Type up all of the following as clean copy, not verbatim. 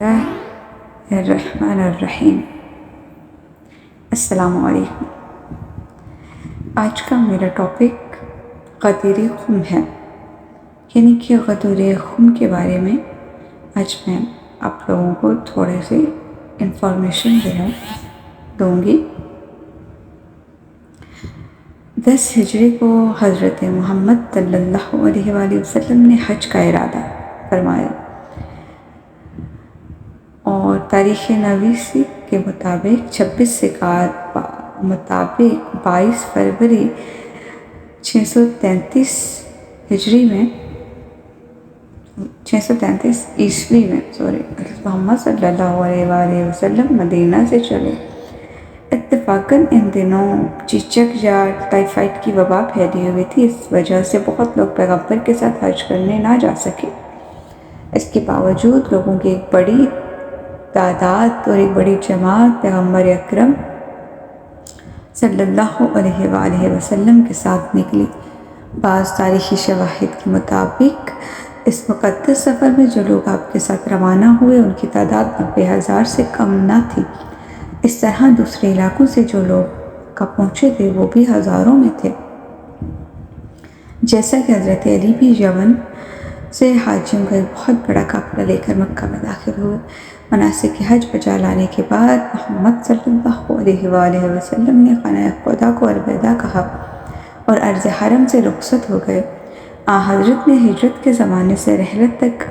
الرحمن الرحیم۔ السلام علیکم۔ آج کا میرا ٹاپک غدیر خم ہے، یعنی کہ غدیر خم کے بارے میں آج میں آپ لوگوں کو تھوڑے سے انفارمیشن دوں گی۔ 10 ہجری کو حضرت محمد صلی اللہ علیہ وآلہ وسلم نے حج کا ارادہ فرمایا اور تاریخ نویسی کے مطابق 22 فروری 633 عیسوی میں محمد صلی اللہ علیہ وآلہ وسلم مدینہ سے چلے۔ اتفاقاً ان دنوں چیچک یا ٹائیفائڈ کی وبا پھیلی ہوئی تھی، اس وجہ سے بہت لوگ پیغمبر کے ساتھ حج کرنے نہ جا سکے۔ اس کے باوجود لوگوں کی ایک بڑی تعداد اور ایک بڑی جماعت پیغمبر اکرم صلی اللہ علیہ وآلہ وسلم کے ساتھ نکلی۔ بعض تاریخی شواہد کے مطابق اس مقدس سفر میں جو لوگ آپ کے ساتھ روانہ ہوئے ان کی تعداد 90,000 سے کم نہ تھی۔ اس طرح دوسرے علاقوں سے جو لوگ پہنچے تھے وہ بھی ہزاروں میں تھے۔ جیسا کہ حضرت علی بھی یمن سے حاجیوں کا ایک بہت بڑا قافلہ لے کر مکہ میں داخل ہوئے۔ مناسک حج بجا لانے کے بعد محمد صلی اللہ علیہ وآلہ وسلم نے خانہ خدا کو الوداع کہا اور ارض حرم سے رخصت ہو گئے۔ حضرت نے ہجرت کے زمانے سے رحلت تک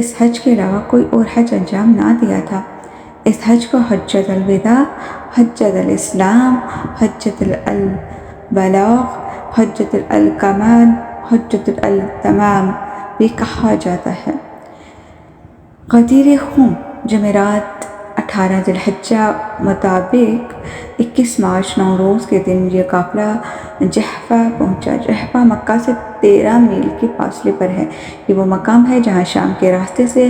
اس حج کے علاوہ کوئی اور حج انجام نہ دیا تھا۔ اس حج کو حجۃ الوداع، حجۃ الاسلام، حجۃ البلاغ، حجۃ الکمال، حجۃ التمام بھی کہا جاتا ہے۔ غدیر خم جمعرات 18 ذی الحجہ مطابق 21 مارچ نوروز کے دن یہ قافلہ جحفہ پہنچا۔ جحفہ مکہ سے 13 میل کے فاصلے پر ہے۔ یہ وہ مقام ہے جہاں شام کے راستے سے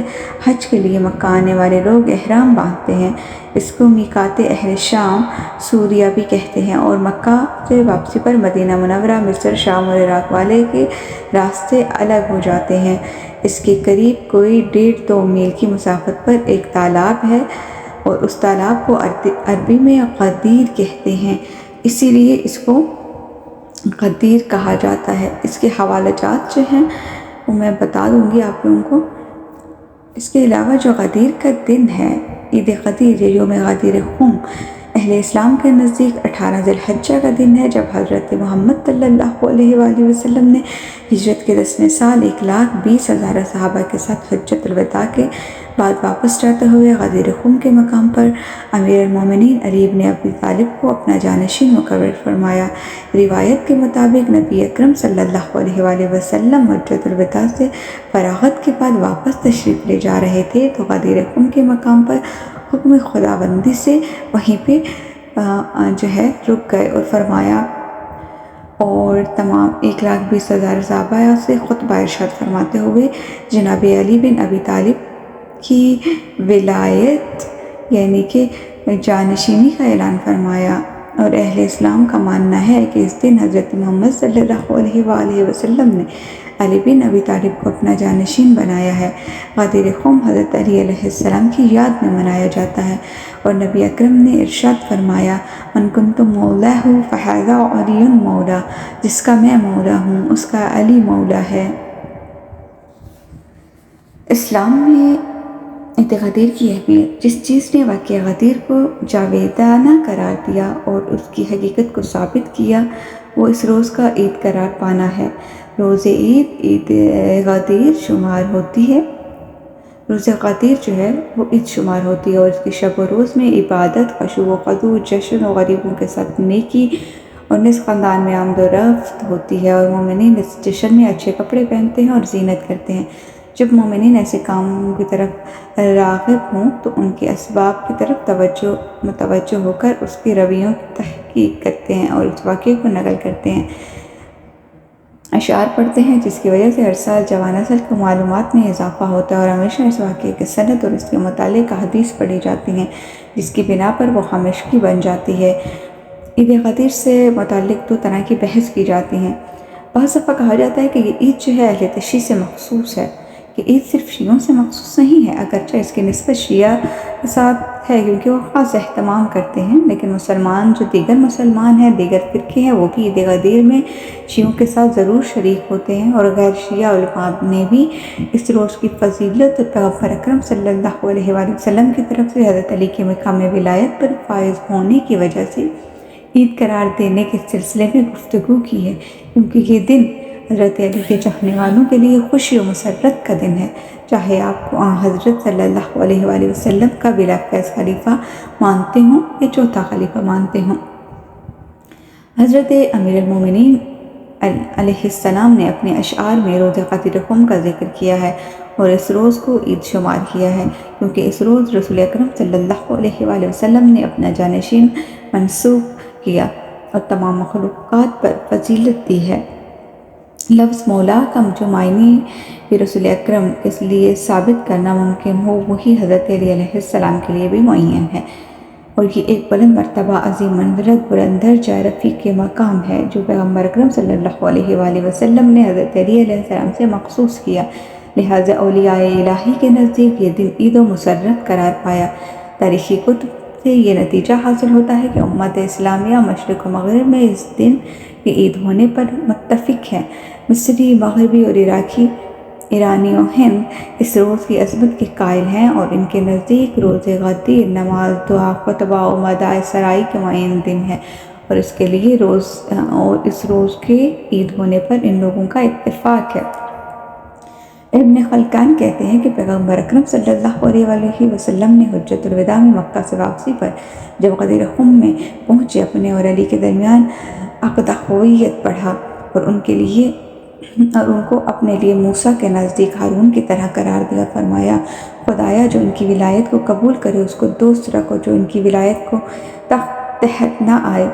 حج کے لیے مکہ آنے والے لوگ احرام باندھتے ہیں۔ اس کو میقات اہل شام سوریہ بھی کہتے ہیں اور مکہ سے واپسی پر مدینہ منورہ، مصر، شام اور عراق والے کے راستے الگ ہو جاتے ہیں۔ اس کے قریب کوئی 1.5-2 میل کی مسافت پر ایک تالاب ہے اور اس تالاب کو عربی میں غدیر کہتے ہیں، اسی لیے اس کو غدیر کہا جاتا ہے۔ اس کے حوالہ جات جو ہیں وہ میں بتا دوں گی آپ لوگوں کو۔ اس کے علاوہ جو غدیر کا دن ہے، عید غدیر یا یوم غدیر خم، اہل اسلام کے نزدیک 18 ذی الحجہ کا دن ہے، جب حضرت محمد صلی اللہ علیہ وآلہ وسلم نے ہجرت کے 10ویں سال 1,20,000 صحابہ کے ساتھ حجۃ الوداع کے بعد واپس جاتے ہوئے غدیر خم کے مقام پر امیر المومنین علی بن ابی طالب کو اپنا جانشین مقرر فرمایا۔ روایت کے مطابق نبی اکرم صلی اللہ علیہ وآلہ وسلم حجۃ الوداع سے فراغت کے بعد واپس تشریف لے جا رہے تھے تو غدیر خم کے مقام پر حکم خداوندی سے وہیں پہ رک گئے اور فرمایا اور تمام 1,20,000 صحابہ سے خطبہ ارشاد فرماتے ہوئے جناب علی بن ابی طالب کی ولایت یعنی کہ جانشینی کا اعلان فرمایا۔ اور اہل اسلام کا ماننا ہے کہ اس دن حضرت محمد صلی اللہ علیہ وآلہ وسلم نے علی بن ابی طالب کو اپنا جانشین بنایا ہے۔ غدیر خم حضرت علی علیہ السلام کی یاد میں منایا جاتا ہے اور نبی اکرم نے ارشاد فرمایا من کنت مولاہ فہذا علی مولا، جس کا میں مولا ہوں اس کا علی مولا ہے۔ اسلام میں عید غدیر کی اہمیت: جس چیز نے واقعہ غدیر کو جاویدانہ قرار دیا اور اس کی حقیقت کو ثابت کیا وہ اس روز کا عید قرار پانا ہے۔ روز عید غدیر شمار ہوتی ہے۔ روز غدیر جو ہے وہ عید شمار ہوتی ہے اور اس کی شب و روز میں عبادت، خشوع و خضوع، جشن و غریبوں کے ساتھ نیکی اور نصف خاندان میں آمد و رفت ہوتی ہے اور مومنین اس جشن میں اچھے کپڑے پہنتے ہیں اور زینت کرتے ہیں۔ جب مومنین ایسے کاموں کی طرف راغب ہوں تو ان کے اسباب کی طرف متوجہ ہو کر اس کے رویوں کی تحقیق کرتے ہیں اور اس واقعے کو نقل کرتے ہیں، اشعار پڑھتے ہیں، جس کی وجہ سے ہر سال جوان نسل کو معلومات میں اضافہ ہوتا ہے اور ہمیشہ اس واقعے کی سند اور اس کے متعلق احادیث پڑھی جاتی ہیں، جس کی بنا پر وہ ہمیشگی بن جاتی ہے۔ عید غدیر سے متعلق 2 طرح کی بحث کی جاتی ہیں۔ بعض دفعہ کہا جاتا ہے کہ یہ عید جو ہے اہل تشیع سے مخصوص ہے، کہ عید صرف شیعوں سے مخصوص نہیں ہے، اگرچہ اس کی نسبت شیعہ کے ساتھ ہے کیونکہ وہ خاص اہتمام کرتے ہیں، لیکن مسلمان جو دیگر مسلمان ہیں، دیگر فرقے ہیں، وہ بھی عید غدیر میں شیعوں کے ساتھ ضرور شریک ہوتے ہیں، اور غیر شیعہ علماء نے بھی اس روز کی فضیلت پیغمبر اکرم صلی اللہ علیہ وآلہ وسلم کی طرف سے حضرت علی کے مقام ولایت پر فائز ہونے کی وجہ سے عید قرار دینے کے سلسلے میں گفتگو کی ہے، کیونکہ یہ دن حضرت علی کے چاہنے والوں کے لیے خوشی و مسرت کا دن ہے، چاہے آپ کو حضرت صلی اللہ علیہ وآلہ وسلم کا بلا فیض خلیفہ مانتے ہوں یا چوتھا خلیفہ مانتے ہوں۔ حضرت امیر المومنین علیہ السلام نے اپنے اشعار میں روز غدیر خم کا ذکر کیا ہے اور اس روز کو عید شمار کیا ہے، کیونکہ اس روز رسول اکرم صلی اللہ علیہ وآلہ وسلم نے اپنا جانشین منصوب کیا اور تمام مخلوقات پر فضیلت دی ہے۔ لفظ مولا کا جو معنی بھی رسول اکرم اس لیے ثابت کرنا ممکن ہو، وہی حضرت علی علیہ السلام کے لیے بھی معین ہے، اور یہ ایک بلند مرتبہ، عظیم منزلت، بلند درجہ رفیع کے مقام ہے جو پیغمبر اکرم صلی اللہ علیہ وآلہ وسلم نے حضرت علی علیہ السلام سے مخصوص کیا، لہٰذا اولیاء الہی کے نزدیک یہ دن عید و مسرت قرار پایا۔ تاریخی کتب سے یہ نتیجہ حاصل ہوتا ہے کہ امت اسلامیہ مشرق و مغرب میں اس دن کے عید ہونے پر متفق ہے۔ مصری، مغربی اور ایرانی و ہند اس روز کی عظمت کے قائل ہیں، اور ان کے نزدیک روز غدیر نماز، دعا، خطبہ و مداح سرائی کے معین دن ہے، اور اس روز کے عید ہونے پر ان لوگوں کا اتفاق ہے۔ ابن خلکان کہتے ہیں کہ پیغمبر اکرم صلی اللہ علیہ وآلہ وسلم نے حجۃ الوداع میں مکہ سے واپسی پر جب غدیر خم میں پہنچے، اپنے اور علی کے درمیان عقدہ ہویت پڑھا اور ان کو اپنے لیے موسیٰ کے نزدیک ہارون کی طرح قرار دیا، فرمایا خدایا جو ان کی ولایت کو قبول کرے اس کو دوست رکھ، اور جو ان کی ولایت کو تحت نہ آئے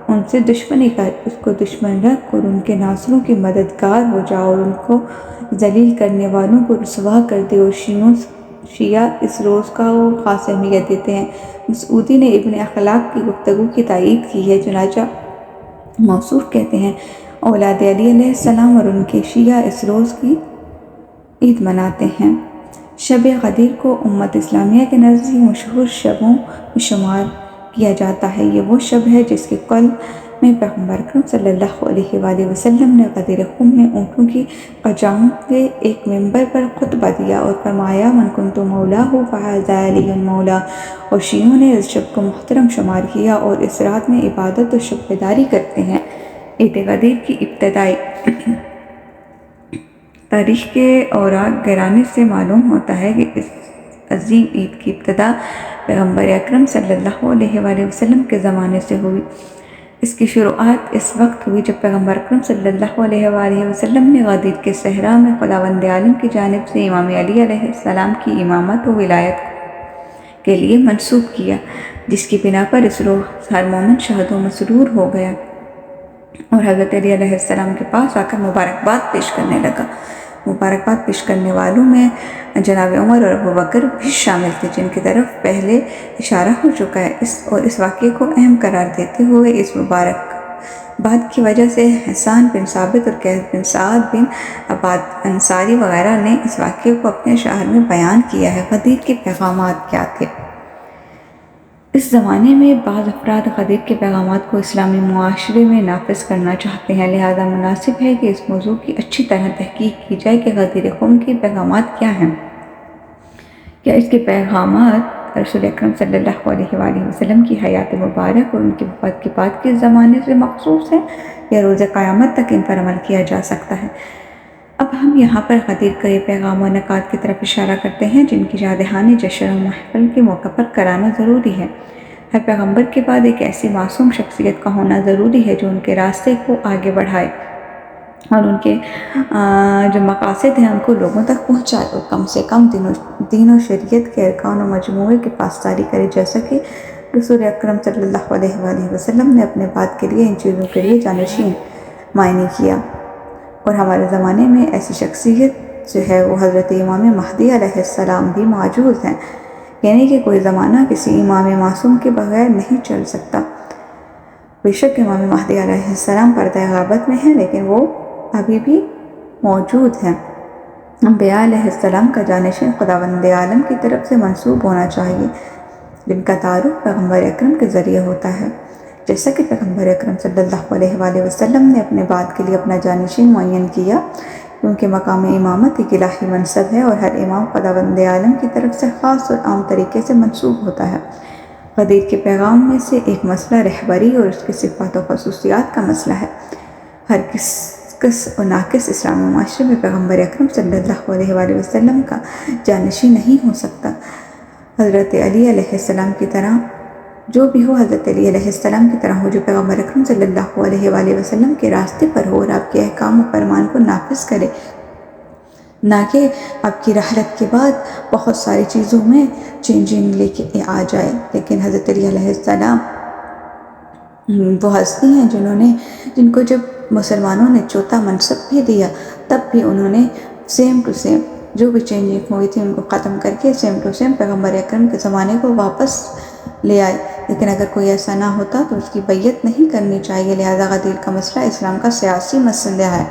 ان سے دشمنی کر، اس کو دشمن رکھ، اور ان کے ناصروں کی مددگار ہو جاؤ، اور ان کو ذلیل کرنے والوں کو رسوا کر دے۔ اور شیعہ اس روز کا خاص اہمیت دیتے ہیں۔ مسعودی نے ابن اخلاق کی گفتگو کی تائید کی ہے، چنانچہ موصوف کہتے ہیں اولاد علی علیہ السلام اور ان کے شیعہ اس روز کی عید مناتے ہیں۔ شب غدیر کو امت اسلامیہ کے نزدیک مشہور شبوں میں شمار کیا جاتا ہے۔ یہ وہ شب ہے جس کے قلب میں پیغمبر اکرم صلی اللہ علیہ وآلہ وسلم نے غدیر خم میں اونٹوں کی قجاؤں کے ایک منبر پر خطبہ دیا اور فرمایا من کنت مولاہ فہذا علی مولا، اور شیعوں نے اس شب کو محترم شمار کیا اور اس رات میں عبادت و شب بیداری کرتے ہیں۔ عید غدیر کی ابتدائی تاریخ کے اوراق گرانے سے معلوم ہوتا ہے کہ اس عظیم عید کی ابتدا پیغمبر اکرم صلی اللہ علیہ وآلہ وسلم کے زمانے سے ہوئی۔ اس کی شروعات اس وقت ہوئی جب پیغمبر اکرم صلی اللہ علیہ وآلہ وسلم نے غدیر کے صحرا میں خداوند عالم کی جانب سے امام علی علیہ السلام کی امامت و ولایت کے لیے منسوب کیا، جس کی بنا پر اس روز ہر مومن شاد و مسرور ہو گیا اور حضرت علی علیہ السلام کے پاس آ کر مبارکباد پیش کرنے لگا۔ مبارکباد پیش کرنے والوں میں جناب عمر اور ابوبکر بھی شامل تھے، جن کی طرف پہلے اشارہ ہو چکا ہے، اور اس واقعے کو اہم قرار دیتے ہوئے اس مبارکباد کی وجہ سے حسان بن ثابت اور قیس بن سعد بن عباد انصاری وغیرہ نے اس واقعے کو اپنے اشعار میں بیان کیا ہے۔ غدیر کے پیغامات کیا تھے؟ اس زمانے میں بعض افراد غدیر کے پیغامات کو اسلامی معاشرے میں نافذ کرنا چاہتے ہیں، لہذا مناسب ہے کہ اس موضوع کی اچھی طرح تحقیق کی جائے کہ غدیر خم کے پیغامات کیا ہیں۔ کیا اس کے پیغامات رسول اکرم صلی اللہ علیہ وآلہ وسلم کی حیات مبارک اور ان کی وفات کے بعد کے زمانے سے مخصوص ہیں، یا روز قیامت تک ان پر عمل کیا جا سکتا ہے؟ اب ہم یہاں پر غدیر کے پیغام و نکات کی طرف اشارہ کرتے ہیں جن کی یاد دہانی جشن و محفل کے موقع پر کرانا ضروری ہے۔ ہر پیغمبر کے بعد ایک ایسی معصوم شخصیت کا ہونا ضروری ہے جو ان کے راستے کو آگے بڑھائے اور ان کے جو مقاصد ہیں ان کو لوگوں تک پہنچائے، اور کم سے کم دین و شریعت کے ارکان و مجموعے کی پاسداری کرے، جیسا کہ رسول اکرم صلی اللہ علیہ وآلہ وسلم نے اپنے بعد کے لیے ان چیزوں کے لیے جانشین معین کیا۔ اور ہمارے زمانے میں ایسی شخصیت جو ہے وہ حضرت امام مہدی علیہ السلام بھی موجود ہیں، یعنی کہ کوئی زمانہ کسی امام معصوم کے بغیر نہیں چل سکتا۔ بے شک امام مہدی علیہ السلام پردہ غیبت میں ہیں، لیکن وہ ابھی بھی موجود ہیں۔ انبیاء علیہ السلام کا جانشین خداوند عالم کی طرف سے منسوب ہونا چاہیے، جن کا تعارف پیغمبر اکرم کے ذریعے ہوتا ہے، جیسا کہ پیغمبر اکرم صلی اللہ علیہ وآلہ وسلم نے اپنے بعد کے لیے اپنا جانشین معین کیا، کیونکہ مقام امامت ایک الہی منصب ہے اور ہر امام خداوند عالم کی طرف سے خاص اور عام طریقے سے منسوب ہوتا ہے۔ غدیر کے پیغام میں سے ایک مسئلہ رہبری اور اس کی صفات و خصوصیات کا مسئلہ ہے۔ ہر کس اور ناقص اسلامی معاشرے میں پیغمبر اکرم صلی اللہ علیہ وآلہ وسلم کا جانشین نہیں ہو سکتا۔ حضرت علی علیہ السلام کی طرح جو بھی ہو، حضرت علی علیہ السلام کی طرح ہو، جو پیغمبر اکرم صلی اللہ علیہ وآلہ وسلم کے راستے پر ہو اور آپ کے احکام و فرمان کو نافذ کرے، نہ کہ آپ کی رحلت کے بعد بہت ساری چیزوں میں چینجنگ لے کے آ جائے۔ لیکن حضرت علی علیہ السلام وہ ہستی ہیں جن کو جب مسلمانوں نے چوتھا منصب بھی دیا، تب بھی انہوں نے سیم ٹو سیم جو بھی چینجنگ ہوئی تھی ان کو ختم کر کے سیم ٹو سیم پیغمبر اکرم کے زمانے کو واپس لے آئے۔ لیکن اگر کوئی ایسا نہ ہوتا تو اس کی بیعت نہیں کرنی چاہیے، لہذا غدیر کا مسئلہ اسلام کا سیاسی مسئلہ ہے۔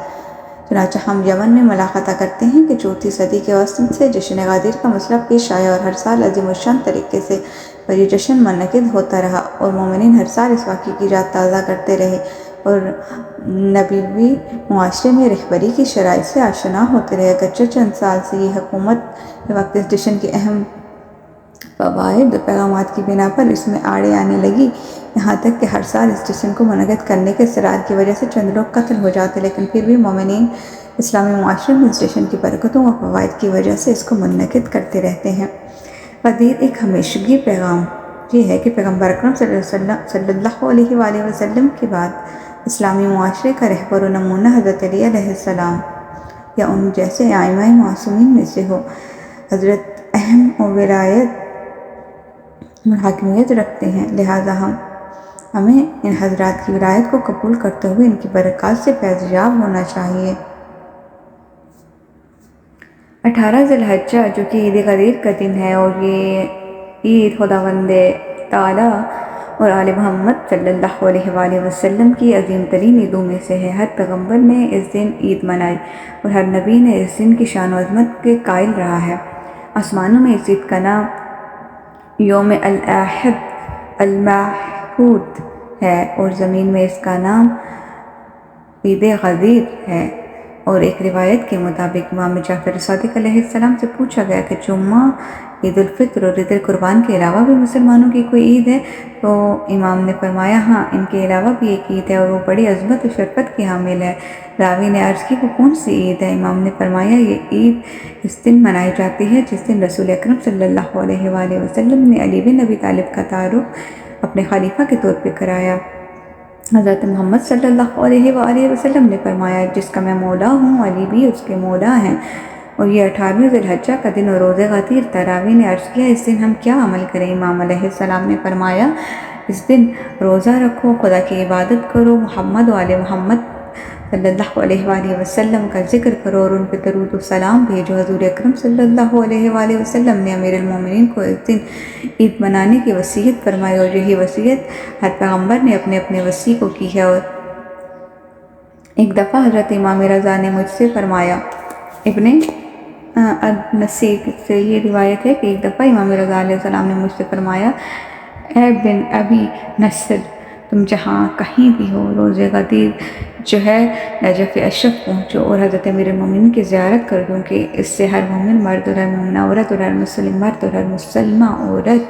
چنانچہ ہم یمن میں ملاحظہ کرتے ہیں کہ چوتھی صدی کے وسط سے جشن غدیر کا مسئلہ پیش آیا اور ہر سال عظیم الشان طریقے سے پر یہ جشن منعقد ہوتا رہا، اور مومنین ہر سال اس واقعے کی یاد تازہ کرتے رہے اور نبوی معاشرے میں رہبری کی شرائط سے آشنا ہوتے رہے۔ اگرچہ چند سال سے یہ حکومت کے وقت اس جشن کے اہم فوائد و پیغامات کی بنا پر اس میں آڑے آنے لگی، یہاں تک کہ ہر سال اس جشن کو منعقد کرنے کے اصرار کی وجہ سے چند لوگ قتل ہو جاتے، لیکن پھر بھی مومنین اسلامی معاشرے میں اس جشن کی برکتوں و فوائد کی وجہ سے اس کو منعقد کرتے رہتے ہیں۔ غدیر ایک ہمیشگی پیغام یہ ہے کہ پیغمبر اکرم صلی اللہ علیہ وآلہ وسلم کے بعد اسلامی معاشرے کا رہبر و نمونہ حضرت علی علیہ السلام یا ان جیسے ائمہ معصومین میں سے ہو۔ حضرت اہم و ولایت اور حاکمیت رکھتے ہیں، لہٰذا ہمیں ان حضرات کی ولایت کو قبول کرتے ہوئے ان کی برکات سے فیض یاب ہونا چاہیے۔ 18 ذی الحجہ جو کہ عید غدیر کا دن ہے، اور یہ عید خداوند تعالیٰ اور آل محمد صلی اللہ علیہ وآلہ وسلم کی عظیم ترین عیدوں میں سے ہے۔ ہر پیغمبر نے اس دن عید منائی اور ہر نبی نے اس دن کی شان و عظمت کے قائل رہا ہے۔ آسمانوں میں اس عید کا نام یوم الاحد الموعود ہے اور زمین میں اس کا نام عید غدیر ہے۔ اور ایک روایت کے مطابق امام جعفر صادق علیہ السلام سے پوچھا گیا کہ جمعہ، عید الفطر اور عید القربان کے علاوہ بھی مسلمانوں کی کوئی عید ہے؟ تو امام نے فرمایا ہاں، ان کے علاوہ بھی ایک عید ہے اور وہ بڑی عظمت و شرفت کی حامل ہے۔ راوی نے عرض کی وہ کون سی عید ہے؟ امام نے فرمایا یہ عید اس دن منائی جاتی ہے جس دن رسول اکرم صلی اللہ علیہ وآلہ وسلم نے علی بن ابی طالب کا تعارف اپنے خلیفہ کے طور پہ کرایا۔ حضرت محمد صلی اللہ علیہ وآلہ وسلم نے فرمایا جس کا میں مولا ہوں، علی بھی اس کے مولا ہیں، اور یہ 18 ذی الحجہ کا دن اور روز غدیر تھا۔ راوی نے عرض کیا اس دن ہم کیا عمل کریں؟ امام علیہ السلام نے فرمایا اس دن روزہ رکھو، خدا کی عبادت کرو، محمد و آل محمد صلی اللہ علیہ وآلہ وسلم کا ذکر کرو اور ان پہ درود و سلام بھیجو۔ حضور اکرم صلی اللہ علیہ وآلہ وسلم نے امیر المومنین کو اس دن عید منانے کی وصیت فرمائی، اور یہی وصیت ہر پیغمبر نے اپنے اپنے وصی کو کی ہے۔ اور ایک دفعہ حضرت امام رضا نے مجھ سے فرمایا، ابن نصیر سے یہ روایت ہے کہ ایک دفعہ امام رضا علیہ السلام نے مجھ سے فرمایا، اے بن ابی نصر، تم جہاں کہیں بھی ہو روز غدیر جو ہے نجف اشرف پہنچو اور حضرت امیر المومنین کی زیارت کرو، کیونکہ اس سے ہر مومن مرد اور ہر مومنہ عورت اور ہر مسلم مرد اور ہر مسلمہ عورت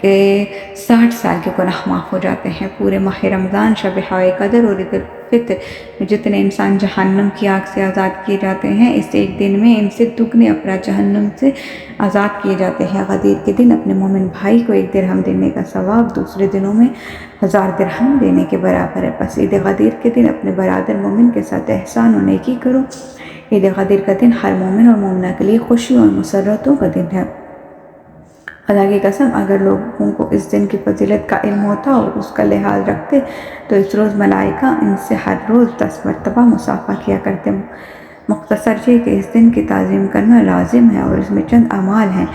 کے 60 سال کے گناہ معاف ہو جاتے ہیں۔ پورے ماہ رمضان، شب قدر اور عید الفطر میں جتنے انسان جہنم کی آگ سے آزاد کیے جاتے ہیں، اس ایک دن میں ان سے دگنے افراد جہنم سے آزاد کیے جاتے ہیں۔ غدیر کے دن اپنے مومن بھائی کو 1 درہم دینے کا ثواب دوسرے دنوں میں 1000 درہم دینے کے برابر ہے۔ پس عید غدیر کے دن اپنے برادر مومن کے ساتھ احسان و نیکی کرو۔ عید غدیر کا دن ہر مومن اور مومنہ کے لیے خوشی اور مسرتوں کا دن ہے۔ خدا کی قسم اگر لوگوں کو اس دن کی فضیلت کا علم ہوتا اور اس کا لحاظ رکھتے تو اس روز ملائکہ ان سے ہر روز 10 مرتبہ مصافحہ کیا کرتے۔ مختصر یہ کہ اس دن کی تعظیم کرنا لازم ہے اور اس میں چند اعمال ہیں۔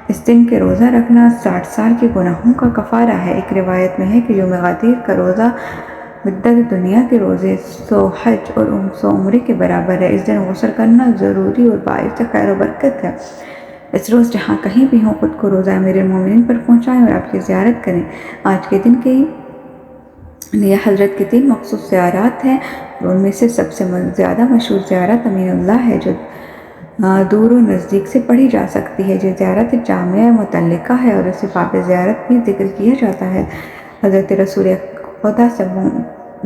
اس دن کے روزہ رکھنا 60 سال کے گناہوں کا کفارہ ہے۔ ایک روایت میں ہے کہ یوم غدیر کا روزہ مدت دنیا کے روزے 100 حج اور 100 عمرے کے برابر ہے۔ اس دن غسل کرنا ضروری اور باعث خیر و برکت ہے۔ اس روز جہاں کہیں بھی ہوں خود کو روزہ امیر المومنین پر پہنچائیں اور آپ کی زیارت کریں۔ آج کے دن کے لیے حضرت کی 3 مخصوص زیارات ہیں، اور ان میں سے سب سے زیادہ مشہور زیارت امین اللہ ہے، جو دور و نزدیک سے پڑھی جا سکتی ہے۔ یہ زیارت جامعہ متعلقہ ہے اور اسے باب زیارت بھی ذکر کیا جاتا ہے۔ حضرت رسول خدا سے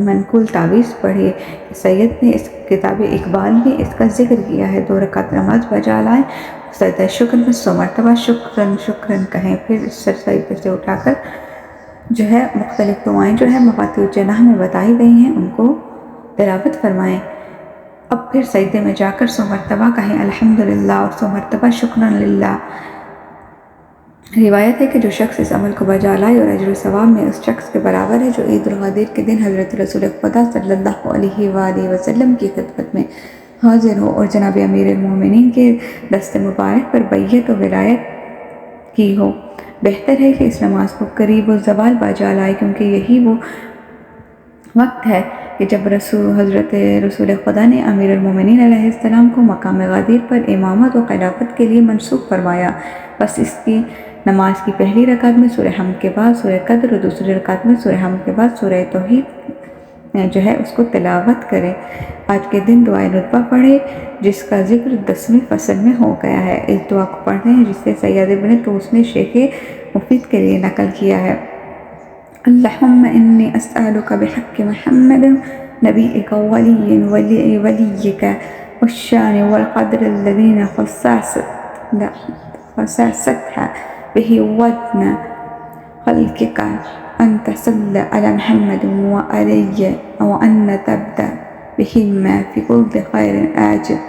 منقول تعویذ پڑھی کہ سید نے اس کتاب اقبال میں اس کا ذکر کیا ہے۔ 2 رکعت نماز بجا لائیں، سجدہ شکر میں 100 مرتبہ شکرن شکرن کہیں، پھر اس سجدے سے اٹھا کر مختلف دعائیں مفاتیح الجناح میں بتائی گئی ہیں ان کو تلاوت فرمائیں۔ اب پھر سجدے میں جا کر 100 مرتبہ کہیں الحمدللہ اور 100 مرتبہ شکرن للہ۔ روایت ہے کہ جو شخص اس عمل کو بجا لائے اور اجر و ثواب میں اس شخص کے برابر ہے جو عید الغدیر کے دن حضرت رسول خدا صلی اللہ علیہ وآلہ وسلم کی خدمت میں حاضر ہو اور جناب امیر المومنین کے دست مبارک پر بیعت و ولایت کی ہو۔ بہتر ہے کہ اس نماز کو قریب الزوال بجا لائے، کیونکہ یہی وہ وقت ہے کہ جب حضرت رسول خدا نے امیر المومنین علیہ السلام کو مقام غدیر پر امامت و خلافت کے لیے منصوب فرمایا۔ بس اس کی نماز کی پہلی رکعت میں سورہ حمد کے بعد سورہ قدر اور دوسری رکعت میں سورہ حمد کے بعد سورہ توحید اس کو تلاوت کرے۔ آج کے دن دعائے ندبہ پڑھے جس کا ذکر 10ویں فصل میں ہو گیا ہے۔ اس دعا کو پڑھتے ہیں جسے سید ابن طوس نے شیخ مفید کے لیے نقل کیا ہے۔ اللہم انی اسألک بحق محمد نبیک ولیک والشان والقدر الذین خصصتها به ودن خلقك أن تصل على محمد وعلي وأن تبدأ بهما في كل خير آجل۔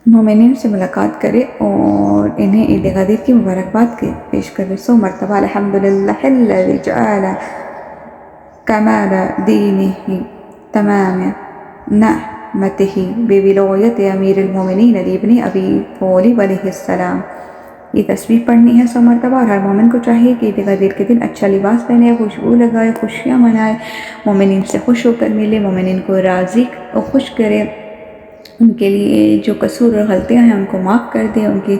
مومنین سے ملاقات کرے اور انہیں عید غدیر کی مبارکباد پیش کرے۔ 100 مرتبہ الحمدللہ الذی جعل کمال دینہ تمام نعمتہ بولایت امیر المومنین علی بن ابی طالب علیہ السلام۔ یہ تسبیح پڑھنی ہے 100 مرتبہ، اور ہر مومن کو چاہیے کہ عید غدیر کے دن اچھا لباس پہنے، خوشبو لگائے، خوشیاں منائے، مومنین سے خوش ہو کر ملے، مومنین کو راضی اور خوش کرے، ان کے لیے جو قصور اور غلطیاں ہیں ان کو معاف کر دے، ان کی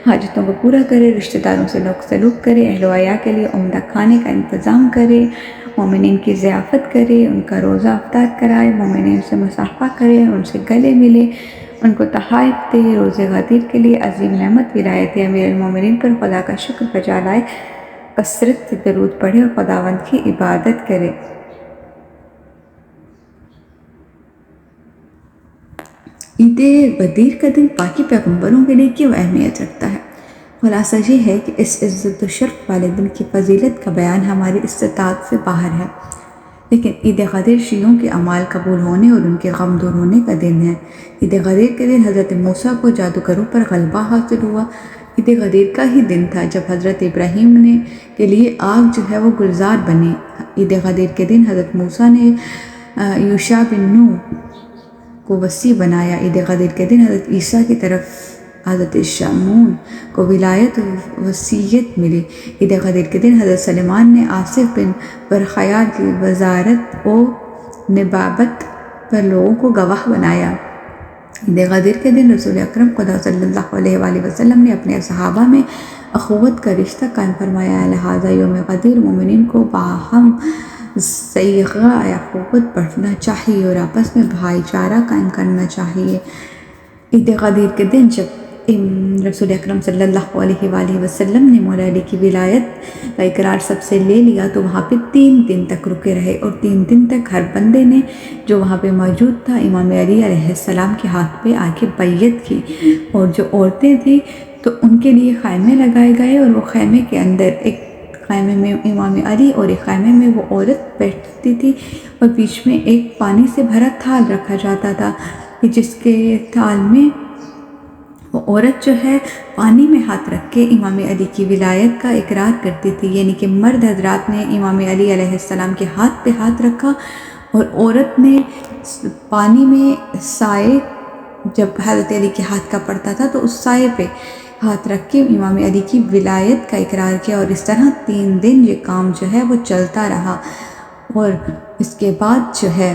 حاجتوں کو پورا کرے، رشتہ داروں سے نیک سلوک کرے، اہل و عیال کے لیے عمدہ کھانے کا انتظام کرے، مومنین کی ضیافت کرے، ان کا روزہ افطار کرائے، مومنین سے مصافحہ کرے، ان سے گلے ملے، ان کو تحائف دے، روز غدیر کے لیے عظیم نعمت ولایت امیر المومنین پر خدا کا شکر بجا لائے، کثرت سے درود پڑھے اور خداوند کی عبادت کرے۔ عید غدیر کا دن باقی پیغمبروں کے لیے کیوں اہمیت رکھتا ہے؟ خلاصہ یہ ہے کہ اس عزت و شرف والے دن کی فضیلت کا بیان ہماری استطاعت سے باہر ہے، لیکن عید غدیر شیعوں کے اعمال قبول ہونے اور ان کے غم دور ہونے کا دن ہے۔ عید غدیر کے دن حضرت موسیٰ کو جادوگروں پر غلبہ حاصل ہوا۔ عید غدیر کا ہی دن تھا جب حضرت ابراہیم کے لیے آگ وہ گلزار بنی۔ عید غدیر کے دن حضرت موسیٰ نے یوشع بن نون کو وصی بنایا۔ عید غدیر کے دن حضرت عیسیٰ کی طرف حضرت شمعون کو ولایت و وصیت ملی۔ عید غدیر کے دن حضرت سلیمان نے آصف بن برخیار کی وزارت و نبوت پر لوگوں کو گواہ بنایا۔ عید غدیر کے دن رسول اکرم خدا صلی اللہ علیہ وآلہ وسلم نے اپنے صحابہ میں اخوت کا رشتہ قائم فرمایا، لہٰذا یوم غدیر مومنین کو باہم صیغہ اخوت بڑھنا چاہیے اور آپس میں بھائی چارہ قائم کرنا چاہیے۔ عید غدیر کے دن جب رسول اکرم صلی اللہ علیہ وآلہ وسلم نے مولا علی کی ولایت کا اقرار سب سے لے لیا تو وہاں پہ 3 دن تک رکے رہے، اور 3 دن تک ہر بندے نے جو وہاں پہ موجود تھا امام علی علیہ السلام کے ہاتھ پہ آ کے بیعت کی، اور جو عورتیں تھیں تو ان کے لیے خیمے لگائے گئے، اور وہ خیمے کے اندر ایک خیمے میں امام علی اور ایک خیمے میں وہ عورت بیٹھتی تھی، اور بیچ میں ایک پانی سے بھرا تھال رکھا جاتا تھا کہ جس کے تھال میں وہ عورت پانی میں ہاتھ رکھ کے امام علی کی ولایت کا اقرار کرتی تھی، یعنی کہ مرد حضرات نے امام علی علیہ السلام کے ہاتھ پہ ہاتھ رکھا، اور عورت نے پانی میں سائے جب حضرت علی کے ہاتھ کا پڑتا تھا تو اس سائے پہ ہاتھ رکھ کے امام علی کی ولایت کا اقرار کیا، اور اس طرح 3 دن یہ کام وہ چلتا رہا۔ اور اس کے بعد جو ہے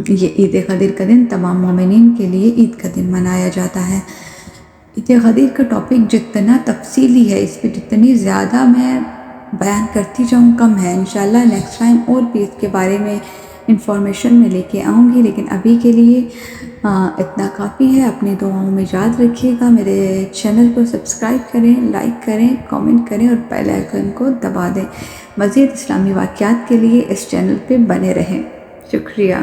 یہ عید غدیر کا دن تمام مومنین کے لیے عید کا دن منایا جاتا ہے۔ عید غدیر کا ٹاپک جتنا تفصیلی ہے، اس پہ جتنی زیادہ میں بیان کرتی جاؤں کم ہے۔ انشاءاللہ نیکسٹ ٹائم اور بھی اس کے بارے میں انفارمیشن میں لے کے آؤں گی، لیکن ابھی کے لیے اتنا کافی ہے۔ اپنی دعاؤں میں یاد رکھیے گا، میرے چینل کو سبسکرائب کریں، لائک کریں، کامنٹ کریں اور بیل آئیکن کو دبا دیں۔ مزید اسلامی واقعات کے لیے اس چینل پہ بنے رہیں۔ شکریہ۔